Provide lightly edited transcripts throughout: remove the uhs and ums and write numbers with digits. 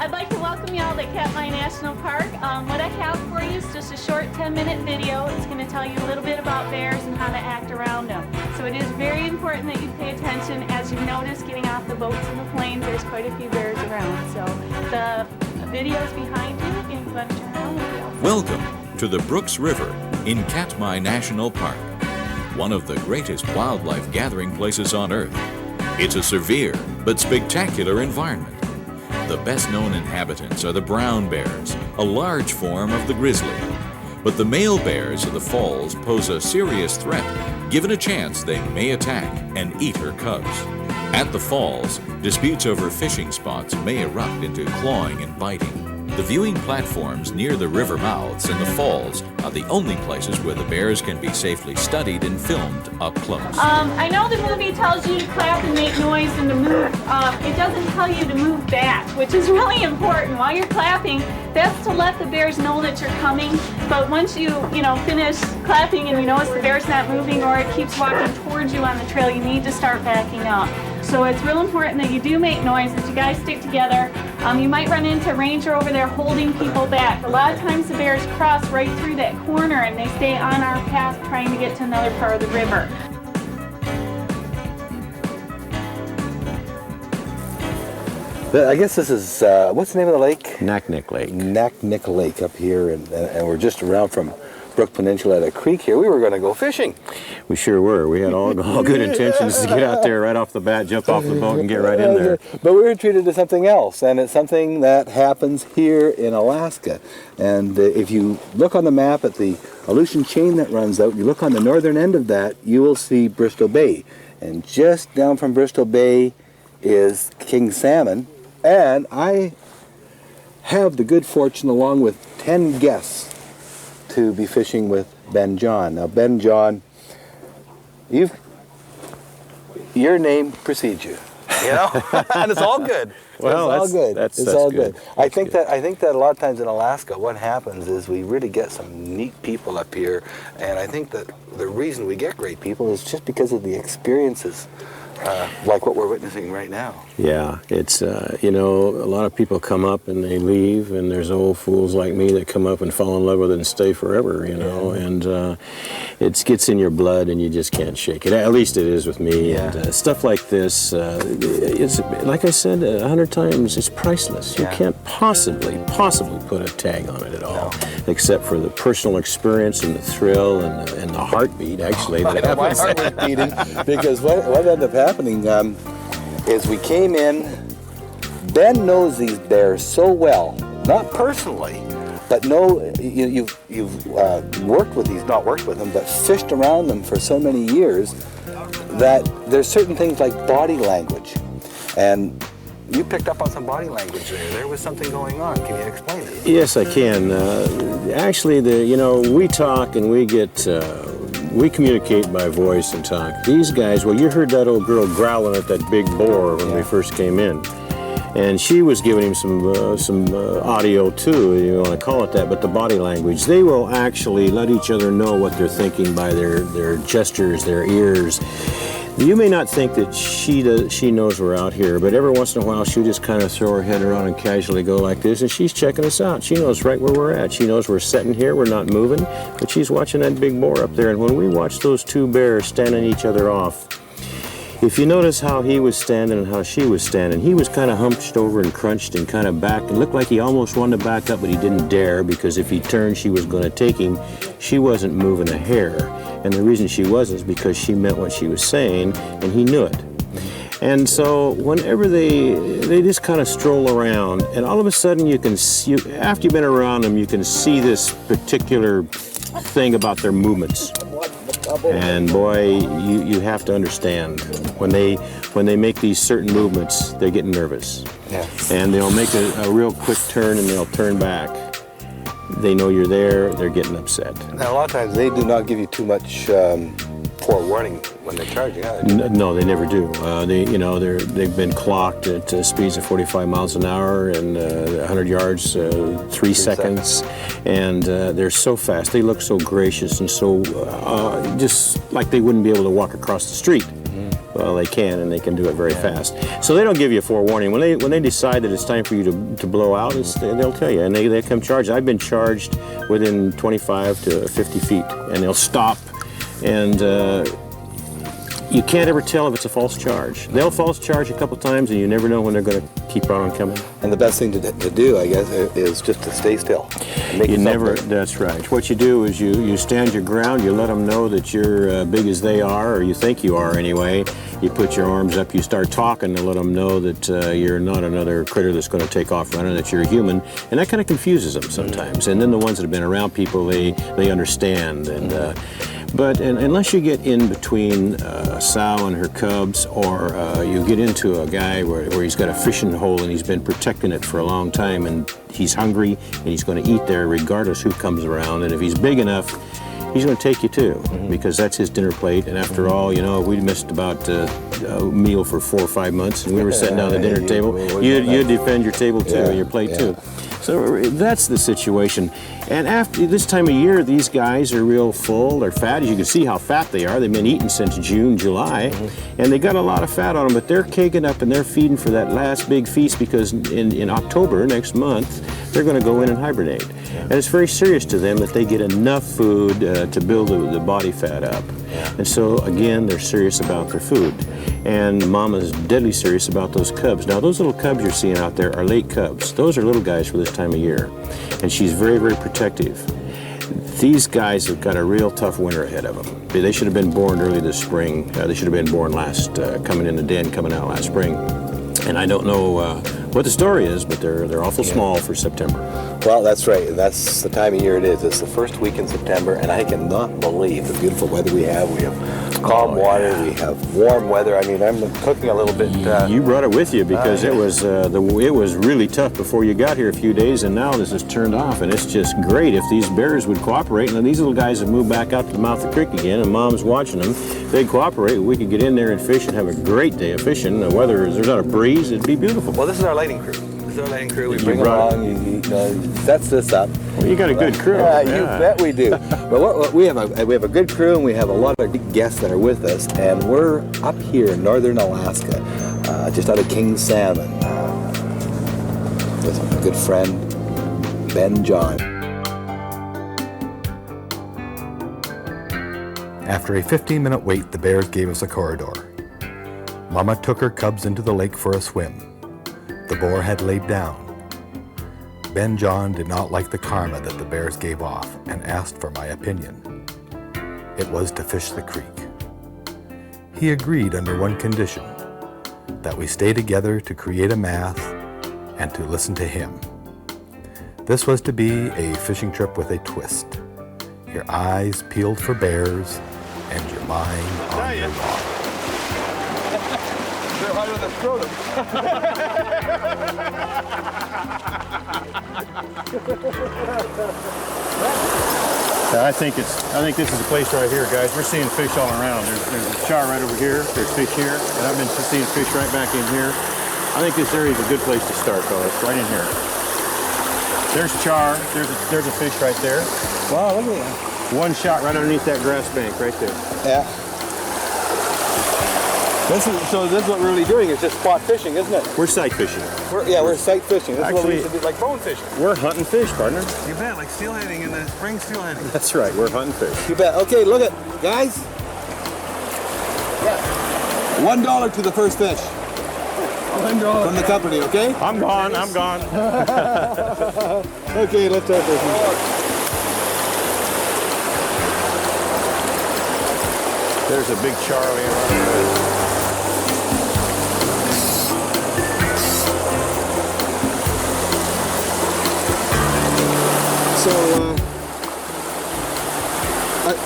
I'd like to welcome you all to Katmai National Park. What I have for you is just a short 10-minute video. It's going to tell you a little bit about bears and how to act around them. So it is very important that you pay attention. As you've noticed, getting off the boats and the planes, there's quite a few bears around. So the video's behind you. You can turn around and go. Welcome to the Brooks River in Katmai National Park, one of the greatest wildlife gathering places on Earth. It's a severe but spectacular environment. The best-known inhabitants are the brown bears, a large form of the grizzly. But the male bears of the falls pose a serious threat. Given a chance, they may attack and eat her cubs. At the falls, disputes over fishing spots may erupt into clawing and biting. The viewing platforms near the river mouths and the falls are the only places where the bears can be safely studied and filmed up close. I know the movie tells you to clap and make noise and to move. It doesn't tell you to move back, which is really important. While you're clapping, that's to let the bears know that you're coming. But once you finish clapping and you notice the bear's not moving or it keeps walking towards you on the trail, you need to start backing up. So it's real important that you do make noise, that you guys stick together. You might run into a ranger over there holding people back. A lot of times the bears cross right through that corner and they stay on our path trying to get to another part of the river. I guess this is, what's the name of the lake? Naknek Lake. Naknek Lake up here, and we're just around from Brook Peninsula at a creek here. We were going to go fishing. We sure were. We had all good intentions to get out there right off the bat, jump off the boat and get right in there. But we were treated to something else, and it's something that happens here in Alaska. And if you look on the map at the Aleutian chain that runs out, you look on the northern end of that, you will see Bristol Bay. And just down from Bristol Bay is king salmon. And I have the good fortune, along with 10 guests, to be fishing with Ben John. Now, Ben John, your name precedes you, and it's all good. Well, it's all good. That's all good. I think that a lot of times in Alaska, what happens is we really get some neat people up here, and I think that the reason we get great people is just because of the experiences. Like what we're witnessing right now. Yeah, it's, a lot of people come up and they leave, and there's old fools like me that come up and fall in love with it and stay forever, and it gets in your blood and you just can't shake it. At least it is with me. Yeah. And stuff like this, it's, like I said 100 times, it's priceless. You can't possibly put a tag on it at all, except for the personal experience and the thrill and the heartbeat, actually. My heart was beating, because what ended up happening is we came in. Ben knows these bears so well, not personally, but you've worked with these, not worked with them, but fished around them for so many years that there's certain things like body language, and you picked up on some body language there. There was something going on. Can you explain it? Yes, I can. Actually, we talk and we communicate by voice and talk. These guys, well, you heard that old girl growling at that big boar when we first came in. And she was giving him some audio too, you want to call it that, but the body language. They will actually let each other know what they're thinking by their gestures, their ears. You may not think that she knows we're out here, but every once in a while she'll just kind of throw her head around and casually go like this, and she's checking us out. She knows right where we're at. She knows we're sitting here, we're not moving, but she's watching that big boar up there. And when we watch those two bears standing each other off, if you notice how he was standing and how she was standing, he was kind of hunched over and crunched and kind of back, and looked like he almost wanted to back up, but he didn't dare, because if he turned, she was going to take him. She wasn't moving a hair. And the reason she wasn't is because she meant what she was saying, and he knew it. And so whenever they just kind of stroll around, and all of a sudden after you've been around them, you can see this particular thing about their movements. And boy, you have to understand, when they make these certain movements, they get nervous. Yeah. And they'll make a real quick turn and they'll turn back. They know you're there, they're getting upset. Now, a lot of times they do not give you too much forewarning when they charge you. No, they never do. They've been clocked at speeds of 45 miles an hour and 100 yards, 3 seconds. And they're so fast. They look so gracious and so just like they wouldn't be able to walk across the street. well, they can, and they can do it very fast. So they don't give you a forewarning. When they decide that it's time for you to blow out, they'll tell you, and they come charged. I've been charged within 25 to 50 feet, and they'll stop, and you can't ever tell if it's a false charge. They'll false charge a couple times, and you never know when they're going to keep on coming. And the best thing to do, I guess, is just to stay still. And make That's right. What you do is you stand your ground, you let them know that you're big as they are, or you think you are anyway. You put your arms up, you start talking to let them know that you're not another critter that's going to take off running, that you're a human. And that kind of confuses them sometimes. And then the ones that have been around people, they understand. But unless you get in between a sow and her cubs, or you get into a guy where he's got a fishing hole and he's been protecting it for a long time, and he's hungry and he's going to eat there regardless who comes around, and if he's big enough, he's going to take you too, because that's his dinner plate. And after all, you know, if we missed about a meal for 4 or 5 months and we were sitting down at the dinner table, you'd defend your table too, your plate too. So that's the situation. And after this time of year, these guys are real full, they're fat. As you can see how fat they are. They've been eating since June, July, and they got a lot of fat on them, but they're caking up and they're feeding for that last big feast, because in October, next month, they're going to go in and hibernate. And it's very serious to them that they get enough food to build the body fat up. And so, again, they're serious about their food. And Mama's deadly serious about those cubs. Now, those little cubs you're seeing out there are late cubs. Those are little guys for this time of year. And she's very, very protective. These guys have got a real tough winter ahead of them. They should have been born early this spring. They should have been born coming in the den, coming out last spring. And I don't know what the story is, but they're awful small for September. Well, that's right. That's the time of year it is. It's the first week in September, and I cannot believe the beautiful weather we have. We have calm water. We have warm weather. I mean, I'm cooking a little bit. You brought it with you, because it was really tough before you got here a few days, and now this is turned off, and it's just great if these bears would cooperate. And these little guys have moved back out to the mouth of the creek again, and Mom's watching them. If they'd cooperate, we could get in there and fish and have a great day of fishing. The weather, there's not a breeze, it'd be beautiful. Well, this is our lighting crew. We bring them along. Sets this up. Well, you got a good crew. Yeah, you bet we do. But we have a good crew, and we have a lot of good guests that are with us, and we're up here in northern Alaska, just out of King Salmon, with my good friend Ben John. After a 15-minute wait, the bears gave us a corridor. Mama took her cubs into the lake for a swim. The boar had laid down. Ben John did not like the karma that the bears gave off and asked for my opinion. It was to fish the creek. He agreed under one condition, that we stay together to create a math and to listen to him. This was to be a fishing trip with a twist. Your eyes peeled for bears and your mind on your log. They're hard on the scrotum. I think this is a place right here, guys. We're seeing fish all around. There's a char right over here. There's fish here, and I've been seeing fish right back in here. I think this area is a good place to start, fellas. Right in here. There's char. There's a fish right there. Wow, look at that. One shot right underneath that grass bank right there. Yeah. This is what we're really doing, is just spot fishing, isn't it? We're sight fishing. We're sight fishing. This is what we Actually, used to do, like bone fishing. We're hunting fish, partner. You bet, like steelheading in the spring steelheading. That's right, we're hunting fish. You bet. Okay, look at, guys. Yeah. $1 to the first fish. $1 from the company, okay? I'm gone. Okay, let's start fishing. There's a big Charlie around there. So,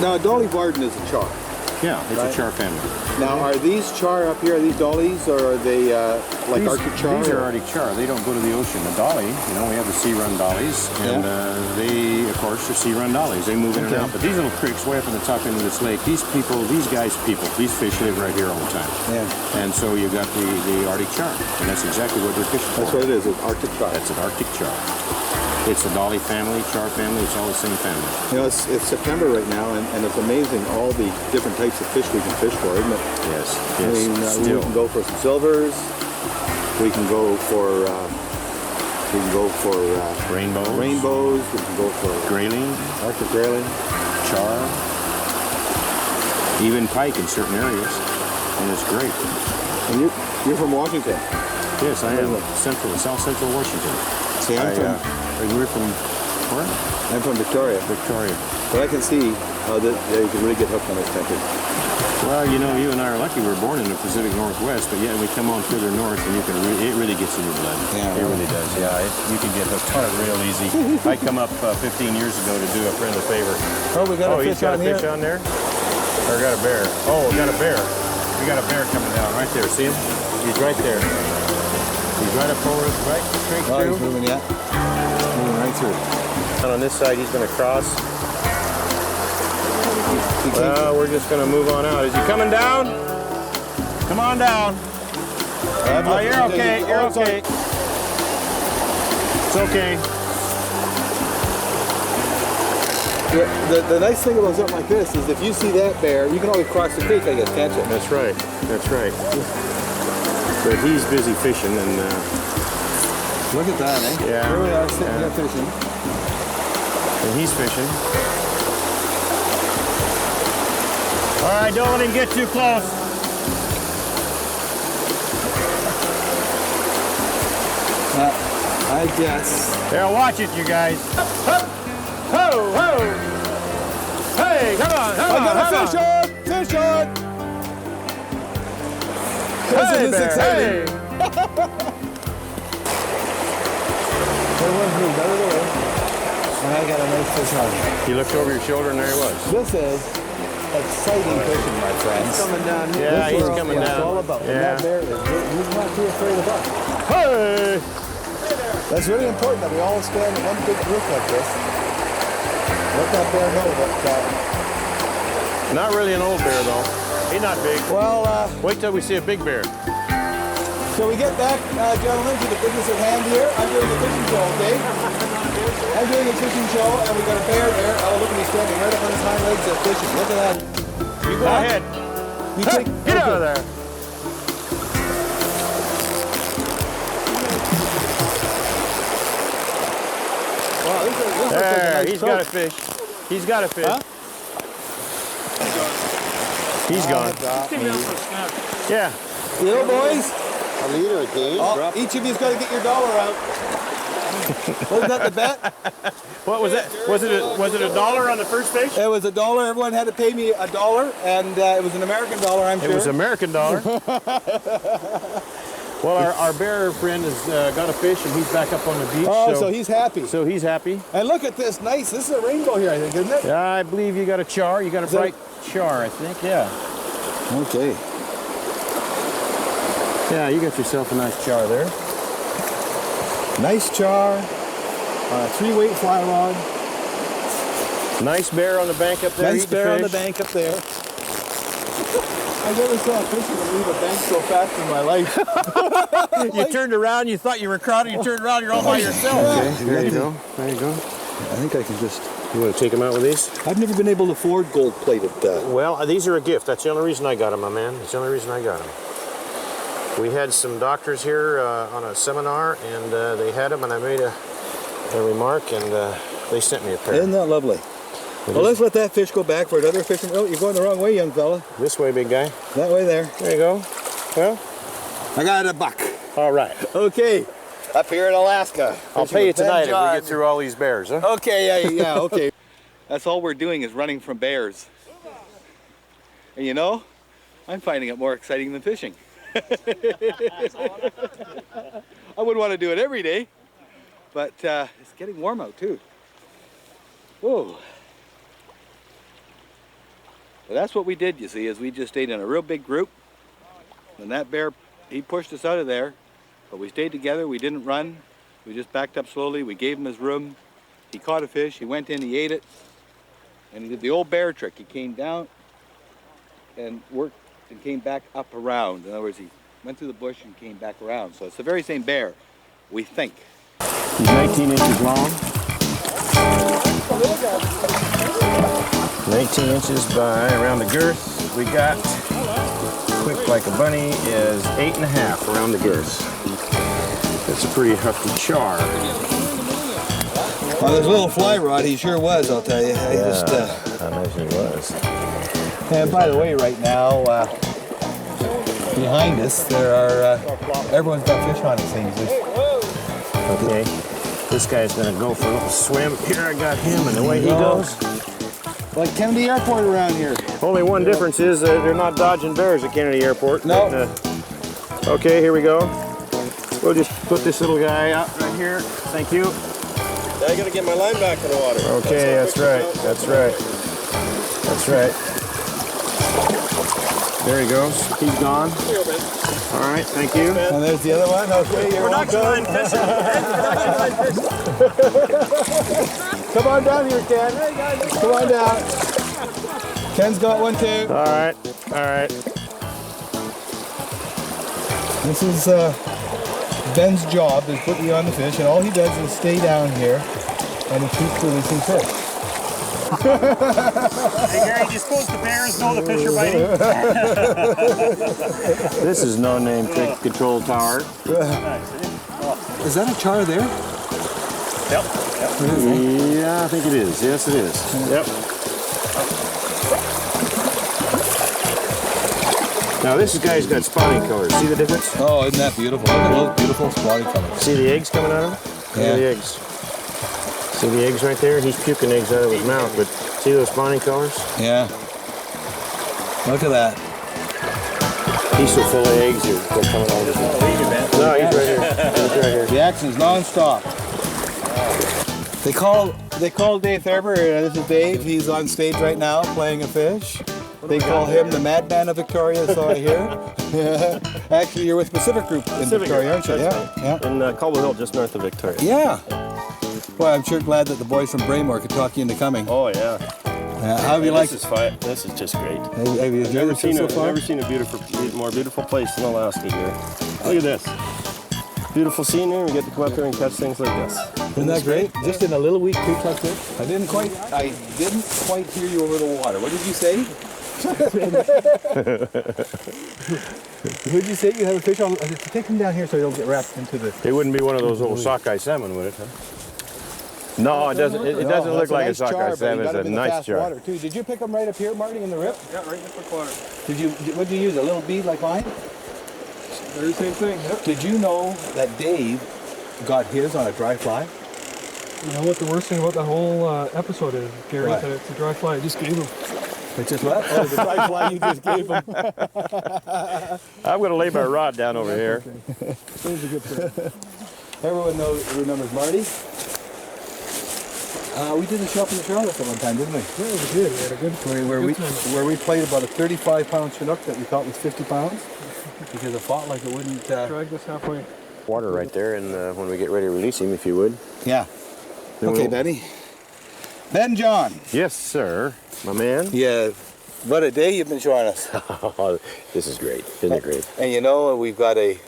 now Dolly Varden is a char. Yeah, it's a char family. Now, are these char up here, are these dollies, or are they like Arctic char? These are Arctic char. They don't go to the ocean. The dolly, we have the sea-run dollies, and they, of course, are sea-run dollies. They move in and out. But these little creeks way up in the top end of this lake, these fish live right here all the time. Yeah. And so you got the Arctic char, and that's exactly what they're fishing for. That's what it is, it's Arctic char. That's an Arctic char. It's a dolly family, char family. It's all the same family. You know, it's September right now, and it's amazing all the different types of fish we can fish for, isn't it? Yes. I Yes. mean, we Still. can go for some silvers. We can go for Rainbows. rainbows. We can go for Grayling. Arctic grayling. Char. Even pike in certain areas. And it's great. And you're from Washington. Yes, I am. South Central Washington. See, We're from where? I'm from Victoria. Victoria. But I can see how you can really get hooked on this country. Well, you know, you and I are lucky. We're born in the Pacific Northwest, but yet we come on further north, and it really gets in your blood. Yeah, it really does. Yeah, you can get hooked on it real easy. I come up 15 years ago to do a friend a favor. Oh, we got a he's fish got on a fish here. on there. Or got a bear. Oh, we got a bear. We got a bear coming down right there. See him? He's right there. He's right up over us, right straight Oh, through. he's moving yet. Moving right through. And on this side, he's going to cross. Well, we're just going to move on out. Is he coming down? Come on down. Oh, you're okay. You're okay. It's okay. The nice thing about something like this is if you see that bear, you can always cross the creek, I guess, can't you? That's right. That's right. But he's busy fishing, and Look at that, eh? Yeah. Here we are sitting Yeah. here fishing. he's fishing. All right, don't let him get too close. I guess. Yeah, watch it, you guys. Up, up. Ho, ho. Hey, come on, come I on, got a come fish on. on! Fish on! Hey, Isn't this bear, exciting? hey. Everyone's moved out of the way. And I got a nice fish on. You looked over your shoulder and there he was. This is exciting fishing, my friends. Coming down here. Yeah, This he's is coming what down. It's all about. And Yeah. that bear he's not too afraid of us. Hey! That's really important that we all stand in one big group like this. Let that bear know that. Not really an old bear though. He's not big. Well, Wait till we see a big bear. shall we get back, gentlemen, to the business at hand here? I'm doing a fishing show, okay? I'm doing a fishing show, and we got a bear there. Oh, look at me standing right up on his hind legs at fishing. Look at that. You Go ahead. You Hey, take, get out of there. Wow, this looks like a There, nice he's got a trout. fish. He's got a fish. Huh? He's gone. Yeah. You know, boys, A leader again. each of you's got to get your dollar out. Wasn't that the bet? What was that? Was it a dollar on the first fish? It was $1. Everyone had to pay me $1, and it was an American dollar, I'm sure. It was American dollar. Well, our bear friend has got a fish and he's back up on the beach. Oh, so he's happy. So he's happy. And look at this, nice. This is a rainbow here, I think, isn't it? Yeah, I believe you got a char. You got a Is that- bright char, I think. Yeah. Okay. Yeah, you got yourself a nice char there. Nice char, 3-weight fly rod. Nice bear on the bank up there. Nice eating bear on the fish. bank up there. I never saw a fisherman leave a bank so fast in my life. You turned around, you thought you were crowded, you turned around, you're all by yourself. Okay, There you go. There you go. I think I can just... You want to take them out with these? I've never been able to afford gold-plated. Well, these are a gift. That's the only reason I got them, my man. That's the only reason I got them. We had some doctors here on a seminar, and they had them, and I made a remark, and they sent me a pair. Isn't that lovely? Well, let's let that fish go back for another fisherman. Oh, you're going the wrong way, young fella. This way, big guy. That way there. There you go. Well, I got a buck. all right. Okay. Up here in Alaska. I'll pay you tonight if we get through all these bears, huh? Okay, yeah, okay. That's all we're doing is running from bears. And you know, I'm finding it more exciting than fishing. I wouldn't want to do it every day, but it's getting warm out too. Whoa. Well, that's what we did, you see, is we just stayed in a real big group. And that bear, he pushed us out of there, but we stayed together, we didn't run. We just backed up slowly, we gave him his room. He caught a fish, he went in, he ate it, and he did the old bear trick. He came down and worked and came back up around. In other words, he went through the bush and came back around. So it's the very same bear, we think. He's 19 inches long. 19 inches by around the girth. We got quick like a bunny is 8.5 around the girth. That's a pretty hefty char. On his little fly rod, he sure was, I'll tell you. I imagine he was. And by the way, right now, behind us, there are, everyone's got fish on, it seems. Okay, this guy's gonna go for a little swim. Here I got him, and the way he goes. Like Kennedy Airport around here. Only one difference is they're not dodging bears at Kennedy Airport. No. But, okay, here we go. We'll just put this little guy out right here. Thank you. Now I gotta get my line back in the water. Okay, that's right. That's right. That's right. There he goes. He's gone. All right, thank you. And there's the other one. Okay, you're Production line fishing. Production line fishing. Come on down here, Ken. Come on down. Ken's got one too. All right. All right. This is Ben's job is putting you on the fish, and all he does is stay down here and he keeps releasing fish. Hey Gary, do you suppose the bears know the fish are biting? This is no-name trick control tower. Is that a char there? Yep. Yeah, I think it is. Yes, it is. Yep. Now this guy's got spotting colors. See the difference? Oh, isn't that beautiful? Look at those beautiful spotty colors. See the eggs coming out of him? Yeah. Look at the eggs. See the eggs right there? He's puking eggs out of his mouth, but see those spawning colors? Yeah. Look at that. He's so full of eggs, they're coming out of his mouth. No, he's right here. He's right here. The action's non-stop. They call Dave Thurber, this is Dave, he's on stage right now playing a fish. They call him the madman of Victoria, so I hear. Actually, you're with Pacific Group in Victoria, aren't you? Yeah. In Cobble Hill, just north of Victoria. Yeah. Well, I'm sure glad that the boys from Braymore could talk you into coming. Oh yeah. How have you liked This is fine. This is just great. Have you enjoyed it so far? Never seen a more beautiful place in Alaska here. Look at this. Beautiful scenery. We get to come up here and catch things like this. Isn't that great? Just in a little week, creek like this. I didn't quite hear you over the water. What did you say? Would you say you have a fish on? Take him down here so you don't get wrapped into the. It wouldn't be one of those little sockeye salmon, would it? Huh? No, it doesn't. It doesn't look like a sockeye salmon. It's a nice char. Water too. Did you pick them right up here, Marty, in the rip? Yeah, right in the quick water. What did you use? A little bead like mine? Very same thing. Yep. Did you know that Dave got his on a dry fly? You know what the worst thing about that whole episode is, Gary? What? It's a dry fly. I just gave him. It's just what? Oh, the dry fly you just gave him. I'm going to lay my rod down over here. Everyone remembers Marty. We did a show up in Charlotte at one time, didn't we? Yeah, we did. We had a good Where we played about a 35-pound Chinook that we thought was 50 pounds because it fought like it wouldn't. Drag this halfway. Water right there, and when we get ready to release him, if you would. Yeah. Then Okay, we'll- Benny. Ben John. Yes, sir. My man. Yeah. What a day you've been showing us. This is great. Isn't it great? And you know, we've got a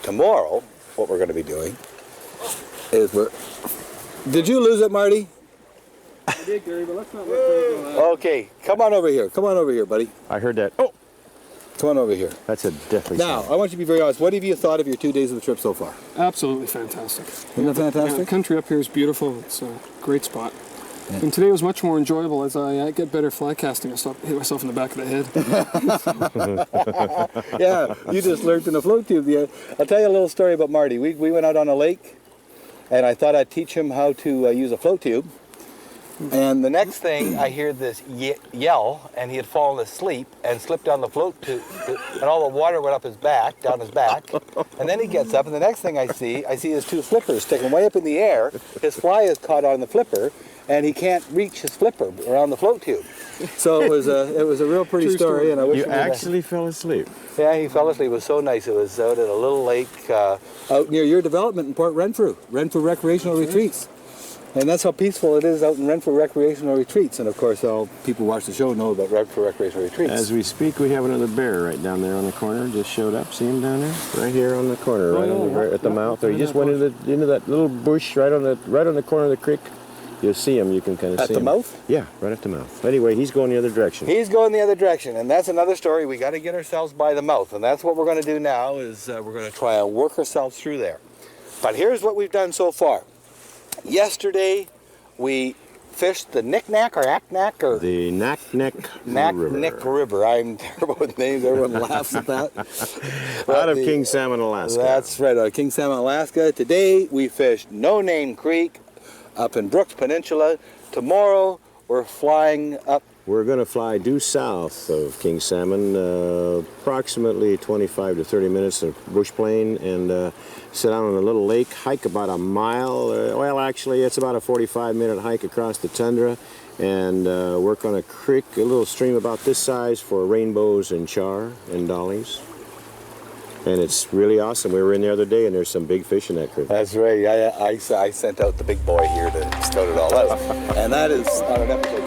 tomorrow. What we're going to be doing is Did you lose it, Marty? I did, Gary, but let's not let go. Okay, come on over here. Come on over here, buddy. I heard that. Oh, Come on over here. that's a deathly Now, sound. I want you to be very honest. What have you thought of your 2 days of the trip so far? Absolutely fantastic. Isn't that Yeah, the fantastic? country up here is beautiful. It's a great spot. And today was much more enjoyable as I get better fly casting. I hit myself in the back of the head. Yeah, you just learned in a float tube. Yeah. I'll tell you a little story about Marty. We went out on a lake, and I thought I'd teach him how to use a float tube. And the next thing, I hear this yell, and he had fallen asleep and slipped down the float tube, and all the water went up his back, down his back. And then he gets up, and the next thing I see his two flippers sticking way up in the air. His fly is caught on the flipper, and he can't reach his flipper around the float tube. So it was a real pretty True story, and I wish You we could- actually fell asleep. Yeah, he fell asleep. It was so nice. It was out at a little lake out near your development in Port Renfrew Recreational Retreats. And that's how peaceful it is out in Renfrew Recreational Retreats. And of course, all people who watch the show know about Renfrew Recreational Retreats. As we speak, we have another bear right down there on the corner. Just showed up. See him down there? Right here on the corner, right on the, at the mouth. There. He just went into that little bush right on the corner of the creek. You'll see him. You can kind of see him. At the mouth? Yeah, right at the mouth. Anyway, he's going the other direction. He's going the other direction, and that's another story. We got to get ourselves by the mouth, and that's what we're going to do now. Is we're going to try and work ourselves through there. But here's what we've done so far. Yesterday, we fished the Knick-Knack or Ack-Knack or the Knack-Knack River. I'm terrible with names. Everyone laughs at that. Out of King Salmon, Alaska. That's right, out of King Salmon, Alaska. Today we fished No Name Creek up in Brooks Peninsula. Tomorrow we're flying up. We're going to fly due south of King Salmon, approximately 25 to 30 minutes of bush plane, and sit down on a little lake, hike about a mile. Well, actually, it's about a 45-minute hike across the tundra, and work on a creek, a little stream about this size for rainbows and char and dollies. And it's really awesome. We were in the other day, and there's some big fish in that creek. That's right. I sent out the big boy here to scout it all out. And that is on an episode